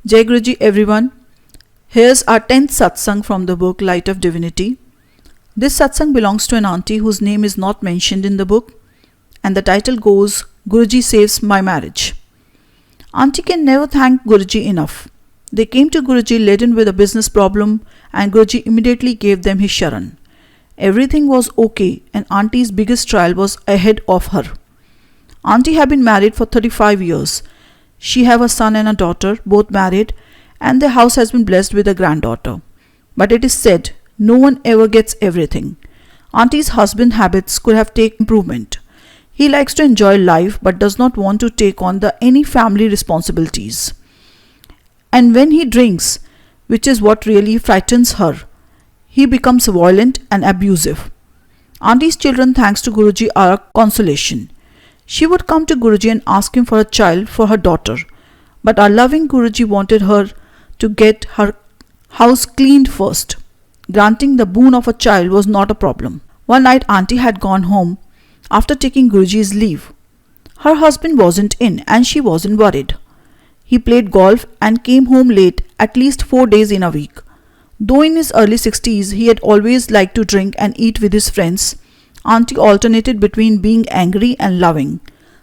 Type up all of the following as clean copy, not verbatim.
Jai Guruji everyone. Here's our 10th satsang from the book Light of Divinity. This satsang belongs to an auntie whose name is not mentioned in the book, and the title goes, Guruji Saves My Marriage. Auntie can never thank Guruji enough. They came to Guruji laden with a business problem, and Guruji immediately gave them his Sharan. Everything was okay, and auntie's biggest trial was ahead of her. Auntie had been married for 35 years. She have a son and a daughter, both married, and their house has been blessed with a granddaughter. But it is said, no one ever gets everything. Auntie's husband habits could have taken improvement. He likes to enjoy life but does not want to take on any family responsibilities. And when he drinks, which is what really frightens her, he becomes violent and abusive. Auntie's children, thanks to Guruji, are a consolation. She would come to Guruji and ask him for a child for her daughter, but our loving Guruji wanted her to get her house cleaned first. Granting the boon of a child was not a problem. One night auntie had gone home after taking Guruji's leave. Her husband wasn't in and she wasn't worried. He played golf and came home late at least 4 days in a week. Though in his early 60s he had always liked to drink and eat with his friends, auntie alternated between being angry and loving,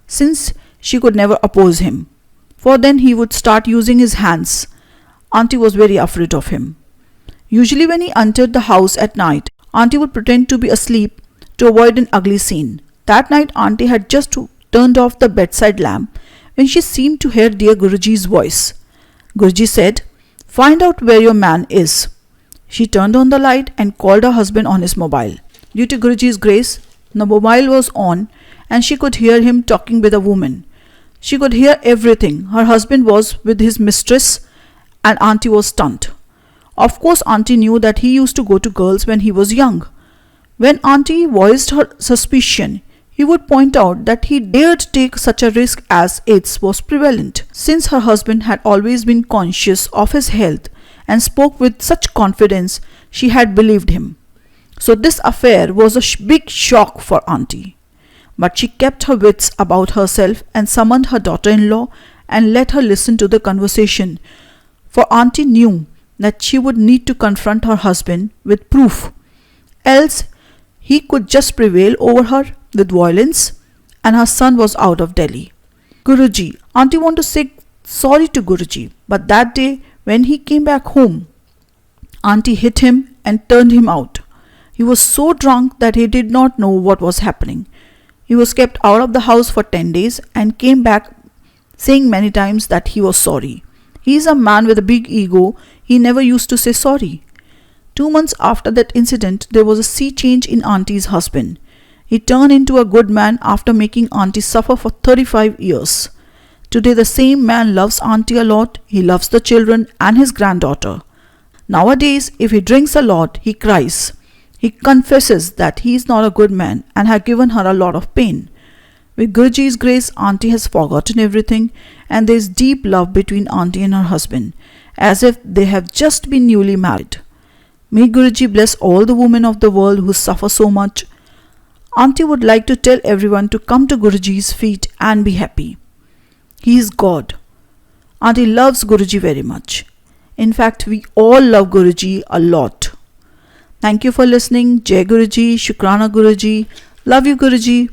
since she could never oppose him. For then he would start using his hands. Auntie was very afraid of him. Usually when he entered the house at night, auntie would pretend to be asleep to avoid an ugly scene. That night auntie had just turned off the bedside lamp when she seemed to hear dear Guruji's voice. Guruji said, "Find out where your man is." She turned on the light and called her husband on his mobile. Due to Guruji's grace, the mobile was on and she could hear him talking with a woman. She could hear everything. Her husband was with his mistress and auntie was stunned. Of course, auntie knew that he used to go to girls when he was young. When auntie voiced her suspicion, he would point out that he dared take such a risk as AIDS was prevalent. Since her husband had always been conscious of his health and spoke with such confidence, she had believed him. So this affair was a big shock for auntie. But she kept her wits about herself and summoned her daughter-in-law and let her listen to the conversation, for auntie knew that she would need to confront her husband with proof, else he could just prevail over her with violence, and her son was out of Delhi. Guruji, auntie wanted to say sorry to Guruji, but that day when he came back home, auntie hit him and turned him out. He was so drunk that he did not know what was happening. He was kept out of the house for 10 days and came back saying many times that he was sorry. He is a man with a big ego. He never used to say sorry. 2 months after that incident, there was a sea change in auntie's husband. He turned into a good man after making auntie suffer for 35 years. Today the same man loves auntie a lot. He loves the children and his granddaughter. Nowadays, if he drinks a lot, he cries. He confesses that he is not a good man and had given her a lot of pain. With Guruji's grace, auntie has forgotten everything, and there is deep love between auntie and her husband, as if they have just been newly married. May Guruji bless all the women of the world who suffer so much. Auntie would like to tell everyone to come to Guruji's feet and be happy. He is God. Auntie loves Guruji very much. In fact, we all love Guruji a lot. Thank you for listening. Jai Guruji, Shukrana Guruji. Love you Guruji.